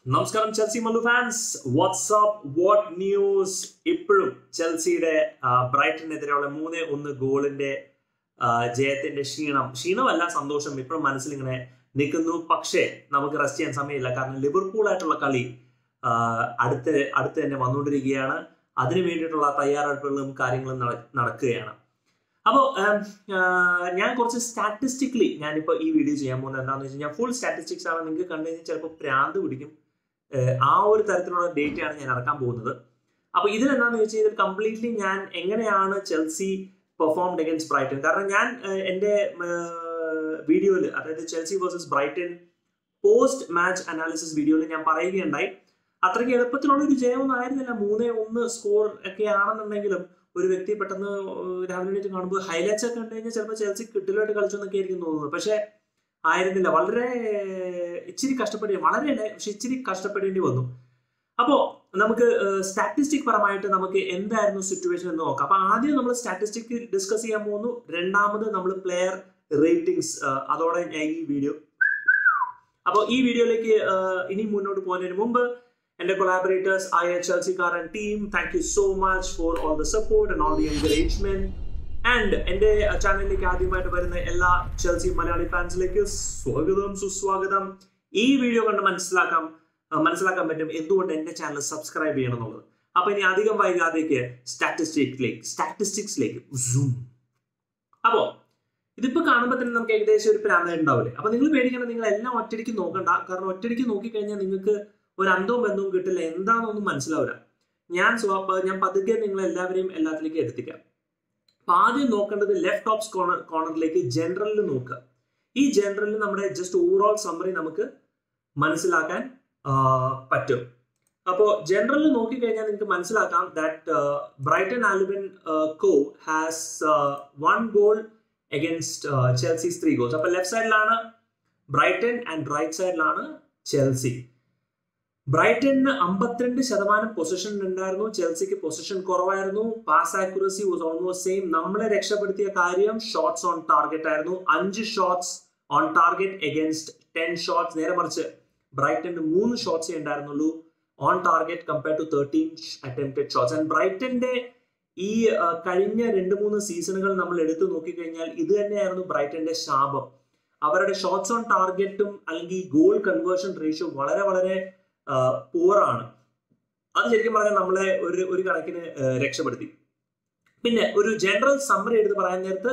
നമസ്കാരം Chelsea Mallu fans, WhatsApp what news. ഇപ്പോഴും ചെൽസിയുടെ ബ്രൈറ്റനെതിരെയുള്ള 3-1 ഗോളിന്റെ ജയത്തിന്റെ ക്ഷീണമല്ല, സന്തോഷം ഇപ്പോഴും മനസ്സിൽ ഇങ്ങനെ നിൽക്കുന്നു. പക്ഷേ നമുക്ക് റെസ്റ്റ് ചെയ്യാൻ സമയമില്ല, കാരണം ലിവർപൂൾ ആയിട്ടുള്ള കളി അടുത്ത് തന്നെ വന്നുകൊണ്ടിരിക്കുകയാണ്. അതിനു വേണ്ടിയിട്ടുള്ള തയ്യാറെടുപ്പുകളും കാര്യങ്ങളും നടക്കുകയാണ്. അപ്പോൾ ഞാൻ കുറച്ച് സ്റ്റാറ്റിസ്റ്റിക്കലി ഞാനിപ്പോൾ ഈ വീഡിയോ ചെയ്യാൻ പോകുന്നത് എന്താണെന്ന് വെച്ച് കഴിഞ്ഞാൽ ഫുൾ സ്റ്റാറ്റിസ്റ്റിക്സ് ആണ്. നിങ്ങൾക്ക് കണ്ടു കഴിഞ്ഞാൽ ചിലപ്പോൾ പ്രാന്ത് പിടിക്കും. ആ ഒരു തരത്തിലുള്ള ഡേറ്റയാണ് ഞാൻ ഇറക്കാൻ പോകുന്നത്. അപ്പോൾ ഇതിലെന്താണെന്ന് വെച്ചാൽ ഇതിൽ കംപ്ലീറ്റ്ലി ഞാൻ എങ്ങനെയാണ് ചെൽസി പെർഫോംഡ് അഗൈൻസ്റ്റ് ബ്രൈറ്റൺ. കാരണം ഞാൻ എൻ്റെ വീഡിയോയിൽ, അതായത് Chelsea versus Brighton post match analysis വീഡിയോയിൽ ഞാൻ പറയുകയുണ്ടായി, അത്രയ്ക്ക് എളുപ്പത്തിലുള്ള ഒരു ജയമൊന്നും ആയിരുന്നില്ല. 3-1 സ്കോർ ഒക്കെ ആണെന്നുണ്ടെങ്കിലും ഒരു വ്യക്തി പെട്ടെന്ന് രാവിലെ കാണുമ്പോൾ ഹൈലൈറ്റ്സ് ഒക്കെ കണ്ടു കഴിഞ്ഞാൽ ചിലപ്പോൾ ചെൽസി കിട്ടിലായിട്ട് കളിച്ചെന്നൊക്കെ ആയിരിക്കും തോന്നുന്നത്. പക്ഷേ ആയിരുന്നില്ല. വളരെ ഇച്ചിരി കഷ്ടപ്പെടേണ്ടി വന്നു. അപ്പോൾ നമുക്ക് സ്റ്റാറ്റിസ്റ്റിക് പരമായിട്ട് നമുക്ക് എന്തായിരുന്നു സിറ്റുവേഷൻ എന്ന് നോക്കാം. അപ്പൊ ആദ്യം നമ്മൾ സ്റ്റാറ്റിസ്റ്റിക് ഡിസ്കസ് ചെയ്യാൻ പോകുന്നു. രണ്ടാമത് നമ്മൾ പ്ലെയർ റേറ്റിംഗ്സ്. അതോടെ ഞാൻ ഈ വീഡിയോ അപ്പോൾ ഈ വീഡിയോയിലേക്ക് ഇനി മുന്നോട്ട് പോകുന്നതിന് മുമ്പ് എൻ്റെ കൊളാബറേറ്റേഴ്സ് ആയ ചെൽസിക്കാരൻ team, thank you so much for all the support and all the encouragement. And എൻ്റെ ചാനലിലേക്ക് ആദ്യമായിട്ട് വരുന്ന എല്ലാ ചെൽസി മലയാളി ഫാൻസിലേക്ക് സ്വാഗതം, സുസ്വാഗതം. ഈ വീഡിയോ കണ്ട് മനസ്സിലാക്കാൻ പറ്റും എന്തുകൊണ്ട് എൻ്റെ ചാനൽ സബ്സ്ക്രൈബ് ചെയ്യണം എന്നുള്ളത്. അപ്പൊ ഇനി അധികം വൈകാതേക്ക് സ്റ്റാറ്റിസ്റ്റിക്സിലേക്ക് സൂം. അപ്പോൾ ഇതിപ്പോ കാണുമ്പോൾ തന്നെ നമുക്ക് ഏകദേശം ഒരു പ്രാന്ത ഉണ്ടാവില്ലേ. അപ്പൊ നിങ്ങൾ പേടിക്കണം, നിങ്ങൾ എല്ലാം ഒറ്റയടിക്ക് നോക്കണ്ട. കാരണം ഒറ്റയടിക്ക് നോക്കിക്കഴിഞ്ഞാൽ നിങ്ങൾക്ക് ഒരു അന്തവും ബന്ധവും കിട്ടില്ല, എന്താണെന്നൊന്നും മനസ്സിലാവില്ല. ഞാൻ പതുക്കെ നിങ്ങൾ എല്ലാവരെയും എല്ലാത്തിലേക്കും എത്തിക്കാം. അപ്പൊ ആദ്യം നോക്കേണ്ടത് ലെഫ്റ്റ് ടോപ്പ് കോർണറിലേക്ക് ജനറലിൽ നോക്കുക. ഈ ജനറലിൽ നമ്മുടെ ജസ്റ്റ് ഓവറോൾ സമ്മറി നമുക്ക് മനസ്സിലാക്കാൻ പറ്റും. അപ്പോൾ ജനറലിൽ നോക്കിക്കഴിഞ്ഞാൽ നിങ്ങൾക്ക് മനസ്സിലാക്കാം ദാറ്റ് ബ്രൈറ്റൺ ആൽബിൻ കോ has 1 goal against Chelsea's 3 goals. അപ്പോൾ ലെഫ്റ്റ് സൈഡിലാണ് ബ്രൈറ്റൺ ആൻഡ് റൈറ്റ് സൈഡിലാണ് ചെൽസി. ബ്രൈറ്റണിന് 52% പൊസിഷൻ ഉണ്ടായിരുന്നു, ചെൽസിക്ക് പൊസിഷൻ കുറവായിരുന്നു. Pass accuracy was almost same. നമ്മളെ രക്ഷപ്പെടുത്തിയ കാര്യം ഷോട്ട്സ് ഓൺ ടാർഗറ്റ് ആയിരുന്നു. 5 shots on target against 10 shots. നേരെ മറിച്ച് ബ്രൈറ്റണിന് 3 ഷോട്ട്സേ ഉണ്ടായിരുന്നുള്ളൂ on target compare to 13 attempted shots. And ബ്രൈറ്റന്റെ ഈ കഴിഞ്ഞ 2-3 സീസണുകൾ നമ്മൾ എടുത്തു നോക്കിക്കഴിഞ്ഞാൽ ഇത് തന്നെയായിരുന്നു ബ്രൈറ്റന്റെ ശാപം. അവരുടെ ഷോട്ട്സ് ഓൺ ടാർഗറ്റും അല്ലെങ്കിൽ ഗോൾ കൺവേർഷൻ റേഷ്യോ വളരെ വളരെ പൂറാണ്. അത് ശരിക്കും പറഞ്ഞാൽ നമ്മളെ ഒരു കണക്കിന് രക്ഷപ്പെടുത്തി. പിന്നെ ഒരു ജനറൽ സമ്മറി എടുത്ത് പറയാൻ നേരത്ത്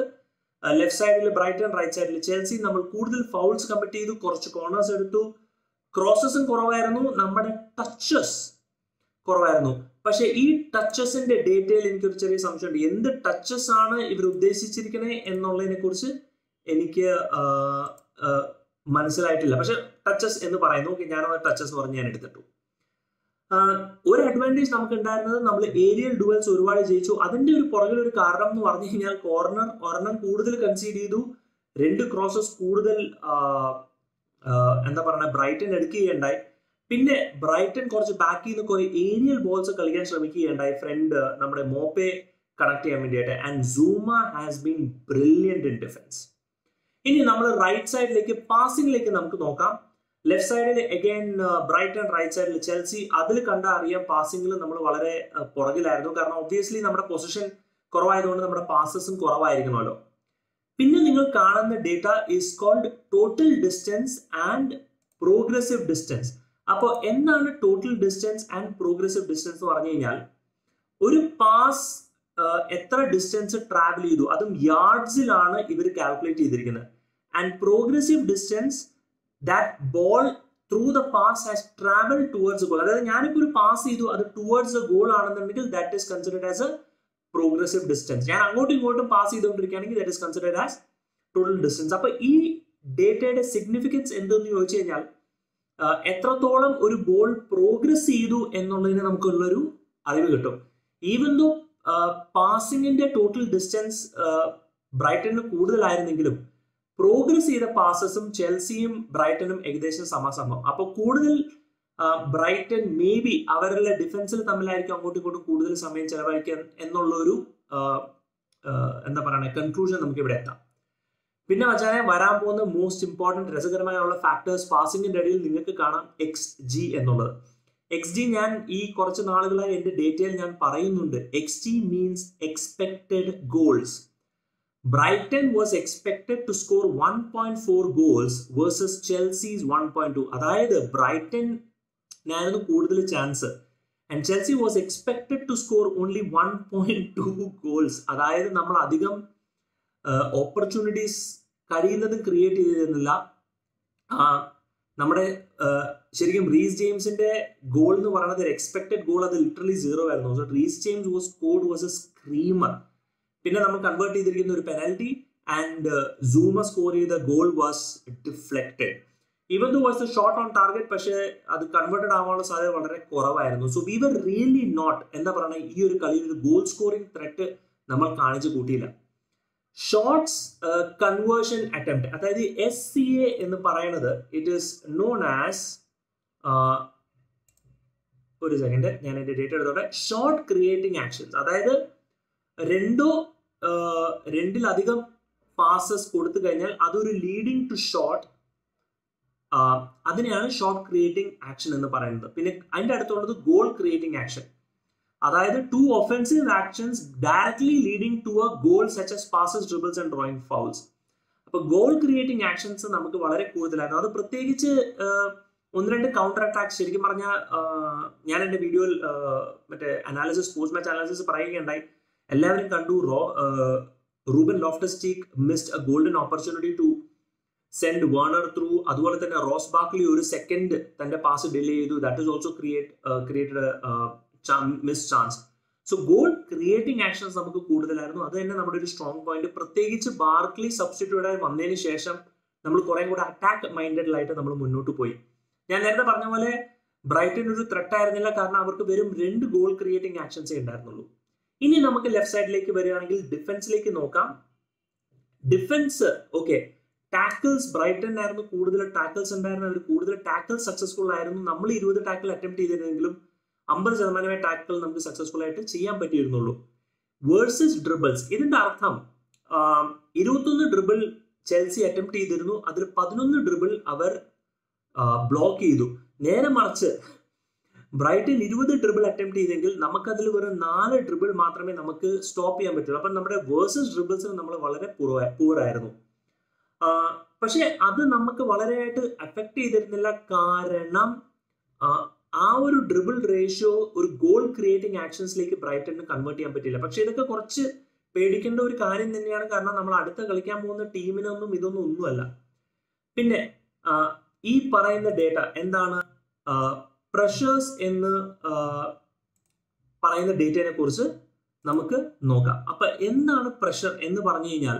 ലെഫ്റ്റ് സൈഡിൽ ബ്രൈറ്റൺ, റൈറ്റ് സൈഡിൽ ചെൽസി നമ്മൾ കൂടുതൽ ഫൗൾസ് കമ്മിറ്റ് ചെയ്തു, കുറച്ച് കോർണേഴ്സ് എടുത്തു, ക്രോസസും കുറവായിരുന്നു, നമ്മുടെ ടച്ചസ് കുറവായിരുന്നു. പക്ഷെ ഈ ടച്ചസിന്റെ ഡേറ്റയിൽ എനിക്കൊരു ചെറിയ സംശയമുണ്ട്. എന്ത് ടച്ചസ് ആണ് ഇവർ ഉദ്ദേശിച്ചിരിക്കണേ എന്നുള്ളതിനെ കുറിച്ച് എനിക്ക് മനസ്സിലായിട്ടില്ല. പക്ഷെ ടച്ചസ് എന്ന് പറയുന്നു. ഞാനത് ടച്ചസ് പറഞ്ഞ് ഞാൻ എടുത്തിട്ടു. ഒരു അഡ്വാൻറ്റേജ് നമുക്ക് ഉണ്ടായിരുന്നത് നമ്മൾ ഏരിയൽ ഡുവൽസ് ഒരുപാട് ജയിച്ചു. അതിന്റെ ഒരു പുറകിൽ ഒരു കാരണം എന്ന് പറഞ്ഞു കഴിഞ്ഞാൽ കോർണർ ഒരെണ്ണം കൂടുതൽ കൺസീഡ് ചെയ്തു, 2 ക്രോസസ് കൂടുതൽ ബ്രൈറ്റൺ എടുക്കുകയുണ്ടായി. പിന്നെ ബ്രൈറ്റൺ കുറച്ച് ബാക്കിൽ നിന്ന് കുറെ ഏരിയൽ ബോൾസ് കളിക്കാൻ ശ്രമിക്കുകയുണ്ടായി, ഫ്രണ്ട് നമ്മുടെ മോപ്പെ കണക്ട് ചെയ്യാൻ വേണ്ടിയിട്ട്. And Zouma has been brilliant in defence. ഇനി നമ്മൾ റൈറ്റ് സൈഡിലേക്ക് പാസിംഗിലേക്ക് നമുക്ക് നോക്കാം. ലെഫ്റ്റ് സൈഡിൽ അഗൈൻ ബ്രൈറ്റൺ, റൈറ്റ് സൈഡിൽ ചെൽസി. അതിൽ കണ്ടാൽ അറിയാം പാസിംഗിൽ നമ്മൾ വളരെ പുറകിലായിരുന്നു. കാരണം ഒബ്വിയസ്ലി നമ്മുടെ പൊസിഷൻ കുറവായതുകൊണ്ട് നമ്മുടെ പാസസും കുറവായിരിക്കണമല്ലോ. പിന്നെ നിങ്ങൾ കാണുന്ന data is called total distance and progressive distance. അപ്പോൾ എന്താണ് total distance and progressive distance എന്ന് പറഞ്ഞു കഴിഞ്ഞാൽ ഒരു പാസ് എത്ര ഡിസ്റ്റൻസ് ട്രാവൽ ചെയ്തു, അതും യാർഡ്സിലാണ് ഇവർ കാൽക്കുലേറ്റ് ചെയ്തിരിക്കുന്നത്. And progressive distance that ball through the pass has travel towards goal. അതായത് ഞാനിപ്പോൾ ഒരു പാസ് ചെയ്തു, അത് ടുവേർഡ്സ് എ ഗോൾ ആണെന്നുണ്ടെങ്കിൽ that is considered as a progressive distance. ഞാൻ അങ്ങോട്ടും ഇങ്ങോട്ടും പാസ് ചെയ്തുകൊണ്ടിരിക്കുകയാണെങ്കിൽ that is considered as total distance. അപ്പൊ ഈ ഡേറ്റയുടെ സിഗ്നിഫിക്കൻസ് എന്തെന്ന് ചോദിച്ചു കഴിഞ്ഞാൽ എത്രത്തോളം ഒരു ബോൾ പ്രോഗ്രസ് ചെയ്തു എന്നുള്ളതിന് നമുക്കുള്ളൊരു അറിവ് കിട്ടും. ഈവൻ ദോ പാസിംഗിന്റെ ടോട്ടൽ ഡിസ്റ്റൻസ് ബ്രൈറ്റണിന് കൂടുതലായിരുന്നെങ്കിലും പ്രോഗ്രസ് ചെയ്ത പാസസും ചെൽസിയും ബ്രൈറ്റനും ഏകദേശം സമസമം. അപ്പൊ കൂടുതൽ ബ്രൈറ്റൺ മേ ബി അവരുടെ ഡിഫൻസിൽ തമ്മിലായിരിക്കും അങ്ങോട്ടും ഇങ്ങോട്ടും കൂടുതൽ സമയം ചെലവഴിക്കാൻ എന്നുള്ള ഒരു കൺക്ലൂഷൻ നമുക്ക് ഇവിടെ എത്താം. പിന്നെ വച്ചാൽ വരാൻ പോകുന്ന മോസ്റ്റ് ഇമ്പോർട്ടൻറ്റ് രസകരമായുള്ള ഫാക്ടേഴ്സ് പാസിംഗിന്റെ ഇടയിൽ നിങ്ങൾക്ക് കാണാം XG എന്നുള്ളത്. XG ഞാൻ ഈ കുറച്ച് നാളുകളായി എൻ്റെ ഡേറ്റയിൽ ഞാൻ പറയുന്നുണ്ട്. XG means expected goals. Brighton was expected to score 1.4 goals versus Chelsea's 1.2. അതായത് ബ്രൈറ്റനായിരുന്നു കൂടുതൽ chance and Chelsea was expected to score only 1.2 goals. അതായത് നമ്മൾ അധികം ഓപ്പർച്യൂണിറ്റീസ് കഴിയുന്നതും ക്രിയേറ്റ് ചെയ്തിരുന്നില്ല. നമ്മുടെ ശരിക്കും റീസ് ജെയിംസിന്റെ ഗോൾ എന്ന് പറയുന്നത് ഒരു എക്സ്പെക്ടഡ് ഗോൾ, അത് ലിറ്ററലി 0 ആയിരുന്നു. So Reece James was scored was a screamer. പിന്നെ നമ്മൾ കൺവേർട്ട് ചെയ്തിരിക്കുന്ന ഒരു പെനൽറ്റി ആൻഡ് സൂമ സ്കോർ ചെയ്ത goal was deflected. Even though was the shot on target, പക്ഷേ അത് കൺവേർട്ടഡ് ആവാനുള്ള സാധ്യത വളരെ കുറവായിരുന്നു. So we were really not എന്താ പറയുക, ഈ ഒരു കളിയിൽ ഒരു ഗോൾ സ്കോറിംഗ് ത്രെറ്റ് നമ്മൾ കാണിച്ചു കൂട്ടിയില്ല. ഷോട്ട്സ് കൺവേർഷൻ അറ്റംപ്റ്റ്, അതായത് SCA എന്ന് പറയുന്നത് ഇറ്റ് ഈസ് നോൺ ആസ്, ഒരു സെക്കൻഡ് ഞാൻ എൻ്റെ ഡേറ്റ എടുത്തോട്ടെ, ഷോട്ട് ക്രിയേറ്റിംഗ് ആക്ഷൻസ്. അതായത് രണ്ടിലധികം പാസസ് കൊടുത്തു കഴിഞ്ഞാൽ അതൊരു ലീഡിങ് ടു ഷോട്ട്, അതിനെയാണ് ഷോട്ട് ക്രിയേറ്റിംഗ് ആക്ഷൻ എന്ന് പറയുന്നത്. പിന്നെ അതിൻ്റെ അടുത്തുള്ളത് ഗോൾ ക്രിയേറ്റിംഗ് ആക്ഷൻ, അതായത് 2 offensive actions directly leading to a goal such as passes, dribbles and drawing fouls. അപ്പോൾ ഗോൾ ക്രിയേറ്റിംഗ് ആക്ഷൻസ് നമുക്ക് വളരെ കൂടുതലായിരുന്നു. അത് പ്രത്യേകിച്ച് 1-2 കൗണ്ടർ അറ്റാക്സ്. ശരിക്കും പറഞ്ഞാൽ ഞാൻ എൻ്റെ വീഡിയോയിൽ മറ്റേ അനാലിസിസ്, പോസ്റ്റ് മാച്ച് അനാലിസിസ് പറയുകയുണ്ടായി. എല്ലാവരും കണ്ടു Ruben Loftus Cheek missed a golden opportunity to send Werner through. അതുപോലെ തന്നെ റോസ് ബാർക്ലി ഒരു സെക്കൻഡ് തന്റെ പാസ് ഡിലേ ചെയ്തു. That is also created miss chance. So goal creating actions നമുക്ക് കൂടുതലായിരുന്നു. അത് തന്നെ നമ്മുടെ ഒരു സ്ട്രോങ് പോയിന്റ്. പ്രത്യേകിച്ച് ബാർക്ലി സബ്സ്റ്റിറ്റ്യൂട്ട് ആയി വന്നതിന് ശേഷം നമ്മൾ കുറെ കൂടെ അറ്റാക്ക് മൈൻഡഡിലായിട്ട് നമ്മൾ മുന്നോട്ട് പോയി. ഞാൻ നേരത്തെ പറഞ്ഞ പോലെ ബ്രൈറ്റൺ ഒരു ത്രെട്ട് ആയിരുന്നില്ല, കാരണം അവർക്ക് വെറും 2 ഗോൾ ക്രിയേറ്റിംഗ് ആക്ഷൻസേ ഉണ്ടായിരുന്നുള്ളൂ. ഇനി നമുക്ക് ലെഫ്റ്റ് സൈഡിലേക്ക് വരികയാണെങ്കിൽ ഡിഫൻസിലേക്ക് നോക്കാം. ഡിഫൻസ് ഓക്കെ, ടാക്കിൾസ് ബ്രൈറ്റനായിരുന്നു കൂടുതൽ ടാക്കിൾസ് ഉണ്ടായിരുന്നു. അവർ കൂടുതൽ ടാക്കിൾ സക്സസ്ഫുൾ ആയിരുന്നു. നമ്മൾ 20 ടാക്കിൾ അറ്റംപ്റ്റ് ചെയ്തിരുന്നെങ്കിലും 50% ടാക്കിൾ നമുക്ക് സക്സസ്ഫുൾ ആയിട്ട് ചെയ്യാൻ പറ്റിയിരുന്നുള്ളൂ. വേഴ്സസ് ഡ്രിബിൾസ്, ഇതിന്റെ അർത്ഥം 21 ഡ്രിബിൾ ചെൽസി അറ്റംപ്റ്റ് ചെയ്തിരുന്നു, അതിൽ 11 ഡ്രിബിൾ അവർ ബ്ലോക്ക് ചെയ്തു. നേരെ മറിച്ച് ബ്രൈറ്റൻ 20 ഡ്രിബിൾ അറ്റംപ്റ്റ് ചെയ്തെങ്കിൽ നമുക്കതിൽ വെറും 4 ഡ്രിബിൾ മാത്രമേ നമുക്ക് സ്റ്റോപ്പ് ചെയ്യാൻ പറ്റുള്ളൂ. അപ്പം നമ്മുടെ വേഴ്സസ് ഡ്രിബിൾസിന് നമ്മൾ വളരെ പൂറായിരുന്നു. പക്ഷെ അത് നമുക്ക് വളരെയായിട്ട് അഫക്റ്റ് ചെയ്തിരുന്നില്ല, കാരണം ആ ഒരു ഡ്രിബിൾ റേഷ്യോ ഒരു ഗോൾ ക്രിയേറ്റിംഗ് ആക്ഷൻസിലേക്ക് ബ്രൈറ്റന് കൺവേർട്ട് ചെയ്യാൻ പറ്റില്ല. പക്ഷെ ഇതൊക്കെ കുറച്ച് പേടിക്കേണ്ട ഒരു കാര്യം തന്നെയാണ്, കാരണം നമ്മൾ അടുത്ത കളിക്കാൻ പോകുന്ന ടീമിനൊന്നും ഇതൊന്നും ഒന്നുമല്ല. പിന്നെ ഈ പറയുന്ന ഡേറ്റ എന്താണ്, പ്രഷേഴ്സ് എന്ന് പറയുന്ന ഡേറ്റയെ കുറിച്ച് നമുക്ക് നോക്കാം. അപ്പൊ എന്താണ് പ്രഷർ എന്ന് പറഞ്ഞു കഴിഞ്ഞാൽ,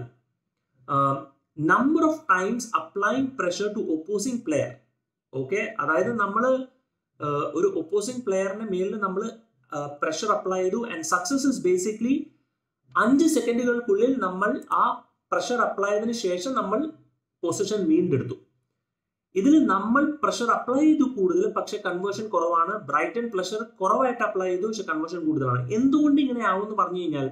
number of times applying pressure to opposing player. Okay, അതായത് നമ്മൾ ഒരു ഒപ്പോസിംഗ് പ്ലെയറിന്റെ മേലിൽ നമ്മൾ പ്രഷർ അപ്ലൈ ചെയ്തു. ആൻഡ് സക്സസ് ഇസ് ബേസിക്കലി 5 സെക്കൻഡുകൾക്കുള്ളിൽ നമ്മൾ ആ പ്രഷർ അപ്ലൈ ചെയ്തതിനു ശേഷം നമ്മൾ പൊസിഷൻ വീണ്ടെടുത്തു. ഇതിൽ നമ്മൾ പ്രഷർ അപ്ലൈ ചെയ്തു കൂടുതൽ, പക്ഷെ കൺവേർഷൻ കുറവാണ്. ബ്രൈറ്റൺ പ്രഷർ കുറവായിട്ട് അപ്ലൈ ചെയ്തു, പക്ഷെ കൺവേർഷൻ കൂടുതലാണ്. എന്തുകൊണ്ട് ഇങ്ങനെ ആവും എന്ന് പറഞ്ഞു കഴിഞ്ഞാൽ,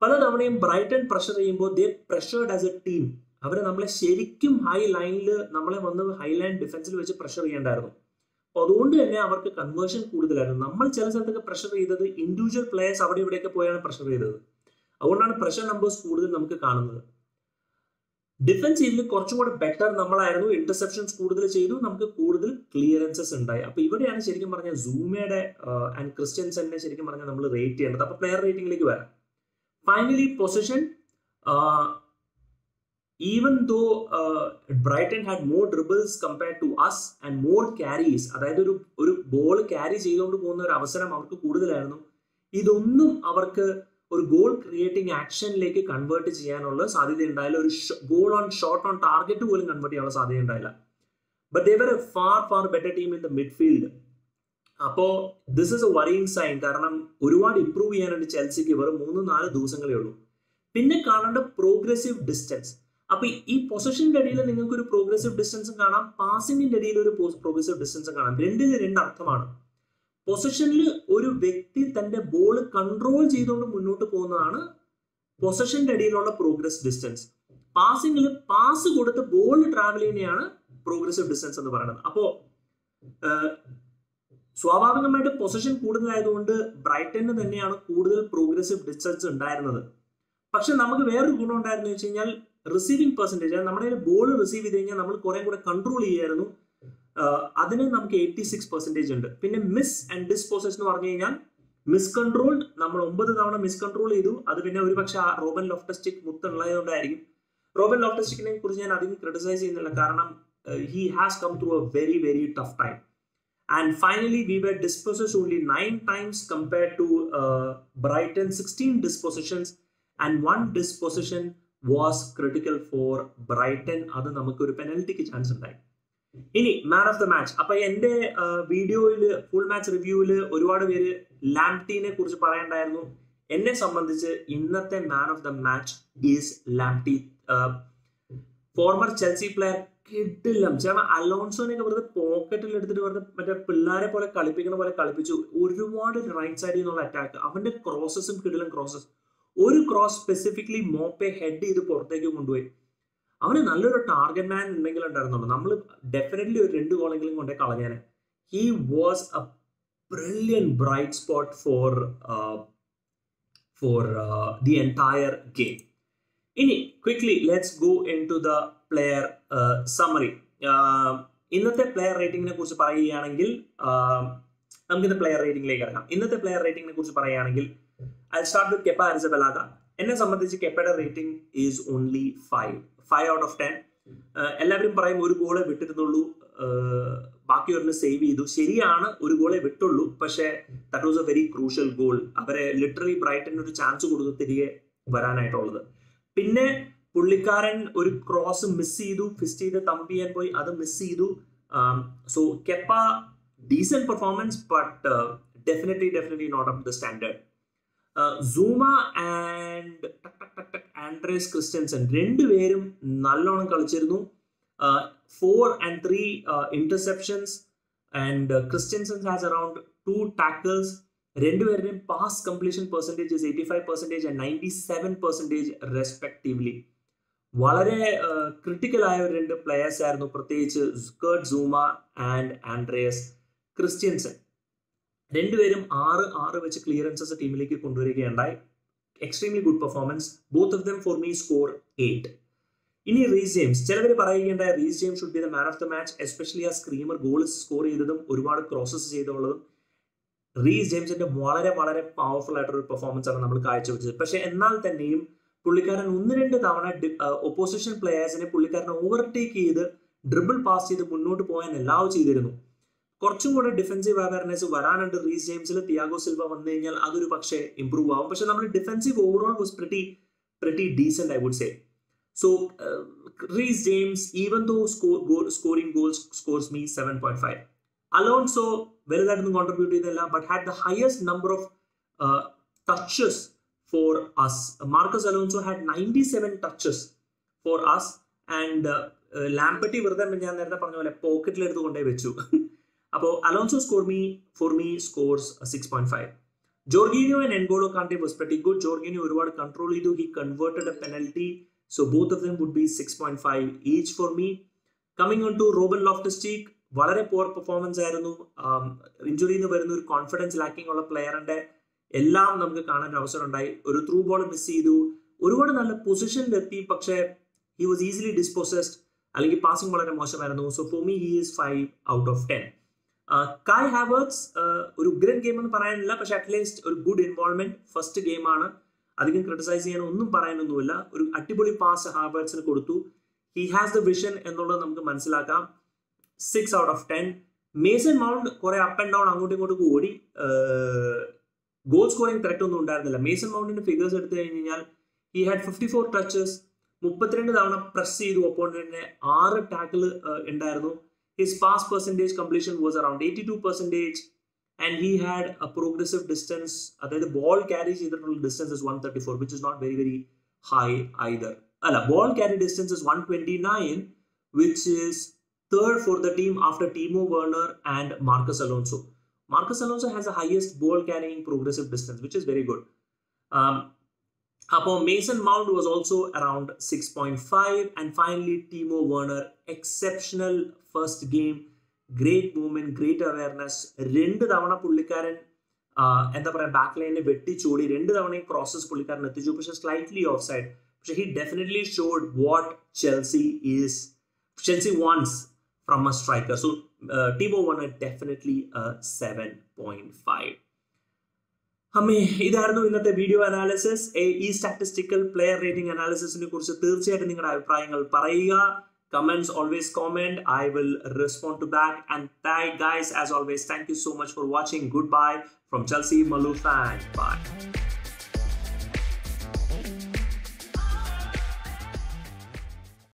പലതവണയും ബ്രൈറ്റൺ പ്രഷർ ചെയ്യുമ്പോൾ ദേ പ്രഷർഡ് ആസ് എ ടീം. അവർ നമ്മളെ ശരിക്കും ഹൈ ലൈനിൽ നമ്മളെ വന്ന് ഹൈ ലൈൻ ഡിഫൻസിൽ വെച്ച് പ്രഷർ ചെയ്യേണ്ടായിരുന്നു. അപ്പോൾ അതുകൊണ്ട് തന്നെ അവർക്ക് കൺവേർഷൻ കൂടുതലായിരുന്നു. നമ്മൾ ചില സ്ഥലത്തൊക്കെ പ്രഷർ ചെയ്തത് ഇൻഡിവിജ്വൽ പ്ലേയേഴ്സ് അവിടെ ഇവിടെയൊക്കെ പോയാണ് പ്രഷർ ചെയ്തത്. അതുകൊണ്ടാണ് പ്രഷർ നമ്പേഴ്സ് കൂടുതൽ നമുക്ക് കാണുന്നത്. ഡിഫൻസീവിൽ കുറച്ചും കൂടെ ബെറ്റർ നമ്മളായിരുന്നു. ഇന്റർസെപ്ഷൻസ് കൂടുതൽ ചെയ്തു, നമുക്ക് കൂടുതൽ ക്ലിയറൻസസ് ഉണ്ടായി. അപ്പൊ ഇവിടെയാണ് ശരിക്കും പറഞ്ഞാൽ സൂമയുടെ ആൻഡ് ക്രിസ്ത്യൻസനെ ശരിക്കും പറഞ്ഞാൽ നമ്മൾ റേറ്റ് ചെയ്യേണ്ടത്. അപ്പൊ പ്ലെയർ റേറ്റിംഗിലേക്ക് വരാം. Finally position, even though Brighton had more dribbles compared to us and more carries, അതായത് ഒരു ബോൾ ക്യാരി ചെയ്തുകൊണ്ട് പോകുന്ന ഒരു അവസരം അവർക്ക് കൂടുതലായിരുന്നു. ഇതൊന്നും അവർക്ക് ഒരു ഗോൾ ക്രിയേറ്റിംഗ് ആക്ഷനിലേക്ക് കൺവേർട്ട് ചെയ്യാനുള്ള സാധ്യത ഉണ്ടായില്ല. ഒരു goal on shot on target പോലും കൺവേർട്ട് ചെയ്യാനുള്ള സാധ്യത ഉണ്ടായില്ല. But they were a far better team in the midfield. അപ്പോൾ this is a worrying sign, കാരണം ഒരുപാട് ഇംപ്രൂവ് ചെയ്യാനായിട്ട് ചെൽസിക്ക് വെറും 3-4 ദിവസങ്ങളേ ഉള്ളൂ. പിന്നെ കാണേണ്ട പ്രോഗ്രസീവ് ഡിസ്റ്റൻസ്. അപ്പൊ ഈ പൊസിഷന്റെ ഇടയിൽ നിങ്ങൾക്ക് ഒരു പ്രോഗ്രസീവ് ഡിസ്റ്റൻസ് കാണാം, പാസിംഗിന്റെ ഇടയിൽ ഒരു പ്രോഗ്രസീവ് ഡിസ്റ്റൻസ് കാണാം. രണ്ടിന് 2 അർത്ഥമാണ്. പൊസിഷനിൽ ഒരു വ്യക്തി തന്റെ ബോൾ കൺട്രോൾ ചെയ്തുകൊണ്ട് മുന്നോട്ട് പോകുന്നതാണ് പൊസിഷന്റെ ഇടയിലുള്ള പ്രോഗ്രസ് ഡിസ്റ്റൻസ്. പാസിംഗിൽ പാസ് കൊടുത്ത് ബോൾ ട്രാവൽ ചെയ്യുന്നതാണ് പ്രോഗ്രസീവ് ഡിസ്റ്റൻസ് എന്ന് പറയുന്നത്. അപ്പോൾ സ്വാഭാവികമായിട്ട് പൊസിഷൻ കൂടുതലായതുകൊണ്ട് ബ്രൈറ്റന് തന്നെയാണ് കൂടുതൽ പ്രോഗ്രസീവ് ഡിസ്റ്റൻസ് ഉണ്ടായിരുന്നത്. പക്ഷെ നമുക്ക് വേറൊരു ഗുണം ഉണ്ടായിരുന്നു വെച്ച് കഴിഞ്ഞാൽ റിസീവിംഗ് പെർസെൻറ്റേജ്, നമ്മുടെ ബോൾ റിസീവ് ചെയ്ത് കഴിഞ്ഞാൽ നമ്മൾ കുറെ കൂടെ കൺട്രോൾ ചെയ്യായിരുന്നു. അതിന് നമുക്ക് 86% ഉണ്ട്. പിന്നെ മിസ് ആൻഡ് ഡിസ്പോസസ് എന്ന് പറഞ്ഞു കഴിഞ്ഞാൽ മിസ് കൺട്രോൾ നമ്മൾ 9 തവണ മിസ് കൺട്രോൾ ചെയ്തു. അത് പിന്നെ ഒരു പക്ഷെ റോബൻ ലോഫ്റ്റസ്-ചെക്ക് മുത്തുള്ളതുകൊണ്ടായിരിക്കും. റോബൻ ലോഫ്റ്റസ്-ചെക്കിനെ കുറിച്ച് ഞാൻ അധികം ക്രിട്ടിസൈസ് ചെയ്യുന്നില്ല, കാരണം he has come through a very very tough time. And finally we were dispossessed only 9 times compared to Brighton 16 dispossessions, and 1 dispossession was critical for Brighton. അത് നമുക്ക് ഒരു പെനൽറ്റിക്ക് ചാൻസ് ഉണ്ടായി. ഇനി മാൻ ഓഫ് ദ മാച്ച്. അപ്പൊ എന്റെ വീഡിയോയിൽ ഫുൾ മാച്ച് റിവ്യൂവിൽ ഒരുപാട് പേര് ലാംപ്റ്റീനെ കുറിച്ച് പറയണ്ടായിരുന്നു. എന്നെ സംബന്ധിച്ച് ഇന്നത്തെ man of the match is Lamptey. Former Chelsea player കിട്ടില്ല. ചേട്ടൻ അലോൺസോനെയൊക്കെ വെറുതെ പോക്കറ്റിൽ എടുത്തിട്ട് വെറുതെ മറ്റേ പിള്ളേരെ പോലെ കളിപ്പിക്കുന്ന പോലെ കളിപ്പിച്ചു. ഒരുപാട് റൈറ്റ് സൈഡിൽ നിന്നുള്ള അറ്റാക്ക്, അവന്റെ ക്രോസസും കിടിലം ക്രോസസ്. ഒരു ക്രോസ് സ്പെസിഫിക്കലി മോപ്പെ ഹെഡ് ചെയ്ത് പുറത്തേക്ക് കൊണ്ടുപോയി. അവന് നല്ലൊരു ടാർഗറ്റ് മാൻ ഉണ്ടെങ്കിൽ ഉണ്ടായിരുന്നുള്ളൂ. നമ്മൾ ഡെഫിനറ്റ്ലി ഒരു 2 ഗോളെങ്കിലും കൊണ്ടേ കളഞ്ഞാനെ. He was a brilliant bright spot for the entire game. ഇനി quickly let's go in to the player summary. ഇന്നത്തെ പ്ലെയർ റേറ്റിംഗിനെ കുറിച്ച് പറയുകയാണെങ്കിൽ നമുക്കിന്ന് പ്ലെയർ റേറ്റിംഗിലേക്ക് ഇറങ്ങാം. ഇന്നത്തെ പ്ലെയർ റേറ്റിംഗിനെ കുറിച്ച് പറയുകയാണെങ്കിൽ I'll start with Kepa Arrizabalaga. എന്നെ സംബന്ധിച്ച് കെപ്പയുടെ rating is only 5 out of 10. എല്ലാവരും പറയും ഒരു ഗോളെ വിട്ടിരുന്നുള്ളൂ, ബാക്കി ഒരെണ്ണം സേവ് ചെയ്തു. ശരിയാണ്, ഒരു ഗോളെ വിട്ടുള്ളൂ, പക്ഷേ that was a very crucial goal. അവരെ ലിറ്ററലി ബ്രൈറ്റന് ഒരു ചാൻസ് കൊടുത്തു തിരികെ വരാനായിട്ടുള്ളത്. പിന്നെ പുള്ളിക്കാരൻ ഒരു ക്രോസ് മിസ് ചെയ്തു, ഫിസ്റ്റ് ചെയ്ത് തമ്പ് ചെയ്യാൻ പോയി, അത് മിസ് ചെയ്തു. So Kepa decent performance, but definitely not up to the standard. Zouma and Andreas Christensen രണ്ടുപേരും നല്ലോണം കളിച്ചിരുന്നു. 4 and 3 interceptions, and Christensen has around 2 tackles. രണ്ടുപേരുടെയും pass completion percentage 85% and 97% respectively. വളരെ ക്രിട്ടിക്കൽ ആയ 2 പ്ലെയേഴ്സ് ആയിരുന്നു, പ്രത്യേകിച്ച് Kurt Zouma and Andreas Christensen. രണ്ടുപേരും 6 വെച്ച് ക്ലിയറൻസസ് ടീമിലേക്ക് കൊണ്ടുവരികയുണ്ടായി. Extremely good performance. Both of them for me score 8. ഇനി റീസ് ജെയിംസ്. ചിലവർ പറയുകയുണ്ടായ Reece James should be the man of the match, especially ആ സ്ക്രീമർ ഗോൾ സ്കോർ ചെയ്തതും ഒരുപാട് ക്രോസസ് ചെയ്തുള്ളതും. റീസ് ജെയിംസിന്റെ വളരെ വളരെ പവർഫുൾ ആയിട്ടൊരു പെർഫോമൻസ് ആണ് നമ്മൾ കാഴ്ചവെച്ചത്. പക്ഷെ എന്നാൽ തന്നെയും പുള്ളിക്കാരൻ 1-2 തവണ ഒപ്പോസിഷൻ പ്ലെയേഴ്സിനെ പുള്ളിക്കാരനെ ഓവർടേക്ക് ചെയ്ത് ഡ്രിബിൾ പാസ് ചെയ്ത് മുന്നോട്ട് പോകാൻ എല്ലാം ചെയ്തിരുന്നു. കുറച്ചും കൂടെ ഡിഫൻസീവ് അവയർനെസ് വരാനുണ്ട് റീസ് ജെയിംസിൽ. തിയാഗോ സിൽവ വന്നു കഴിഞ്ഞാൽ അതൊരു പക്ഷേ ഇംപ്രൂവ് ആവും. പക്ഷെ നമ്മൾ defensive overall was pretty decent, I would say. So Reece James, even though scoring goals, scores me 7.5. Alonso വലുതായിട്ടൊന്നും കോൺട്രിബ്യൂട്ട് ചെയ്തില്ല, but had the highest number of touches for us. Marcus Alonso had 97 touches for us, and ലാംപറ്റി വെറുതെ ഞാൻ നേരത്തെ പറഞ്ഞ പോലെ പോക്കറ്റിൽ എടുത്ത് കൊണ്ടേ വെച്ചു. അപ്പോൾ Alonso for me scores 6.5. Jorginho and N'Golo Kante was pretty good. Jorginho ഒരുപാട് കൺട്രോൾ ചെയ്തു. He converted a penalty. So both of them would be 6.5 each for me. Coming on to Ruben Loftus-Cheek, വളരെ poor performance ആയിരുന്നു. ഇഞ്ചുറിയിൽ നിന്ന് വരുന്ന ഒരു confidence lacking ഉള്ള പ്ലെയറിന്റെ എല്ലാം നമുക്ക് കാണാൻ അവസരം ഉണ്ടായി. ഒരു ത്രൂ ബോൾ മിസ് ചെയ്തു. ഒരുപാട് നല്ല പൊസിഷനിലെത്തി, പക്ഷേ he was easily dispossessed, അല്ലെങ്കിൽ പാസിംഗ് വളരെ മോശമായിരുന്നു. So for me he is 5 out of 10. കായ് ഹാവേർട്സ് ഒരു ഉഗ്രൻ ഗെയിം എന്ന് പറയാനില്ല, പക്ഷെ അറ്റ്ലീസ്റ്റ് ഒരു ഗുഡ് ഇൻവോൾവ്മെന്റ്. ഫസ്റ്റ് ഗെയിമാണ്, അധികം ക്രിട്ടിസൈസ് ചെയ്യാൻ ഒന്നും പറയാനൊന്നുമില്ല. ഒരു അടിപൊളി പാസ് ഹാവേർട്സിന് കൊടുത്തു. ഹി ഹാസ് ദ വിഷൻ എന്നുള്ളത് നമുക്ക് മനസ്സിലാക്കാം. 6 out of 10. മേസൺ മൗണ്ട് കുറെ അപ്പ് ആൻഡ് ഡൗൺ അങ്ങോട്ടും ഇങ്ങോട്ടും ഓടി. ഗോൾ സ്കോറിംഗ് ത്രെറ്റ് ഒന്നും ഉണ്ടായിരുന്നില്ല. മേസൺ മൗണ്ടിന്റെ ഫിഗേഴ്സ് എടുത്തു കഴിഞ്ഞാൽ ഹി ഹാഡ് 54 touches, 32 തവണ പ്രസ് ചെയ്തു ഒപ്പോണന്റിനെ, 6 ടാക്കിൾ ഉണ്ടായിരുന്നു. His pass percentage completion was around 82%, and he had a progressive distance. The ball carry distance is 134, which is not very very high either. Ball carry distance is 129, which is 3rd for the team after Timo Werner and Marcus Alonso. Marcus Alonso has the highest ball carrying progressive distance, which is very good. Mason Mount was also around 6.5. And finally, Timo Werner, exceptional first game, great movement, great awareness. 2 തവണ പുള്ളിക്കാരൻ എന്താ പറയുക back ലൈനെ വെട്ടിച്ചോടി 2 തവണയും crosses പുള്ളിക്കാരൻ എത്തിച്ചു, പക്ഷെ slightly of side. പക്ഷെ he definitely showed what Chelsea wants from a striker. So Timo Werner definitely a 7.5. ഇതായിരുന്നു ഇന്നത്തെ വീഡിയോ അനാലിസിസ്. ഈ സ്റ്റാറ്റിസ്റ്റിക്കൽ പ്ലെയർ റേറ്റിംഗ് അനാലിസിസിനെ കുറിച്ച് തീർച്ചയായിട്ടും നിങ്ങളുടെ അഭിപ്രായങ്ങൾ പറയുക. Comments, always comment. I will respond to back. And guys, as always, thank you so much for watching. Goodbye from Chelsea Malu fan. Bye.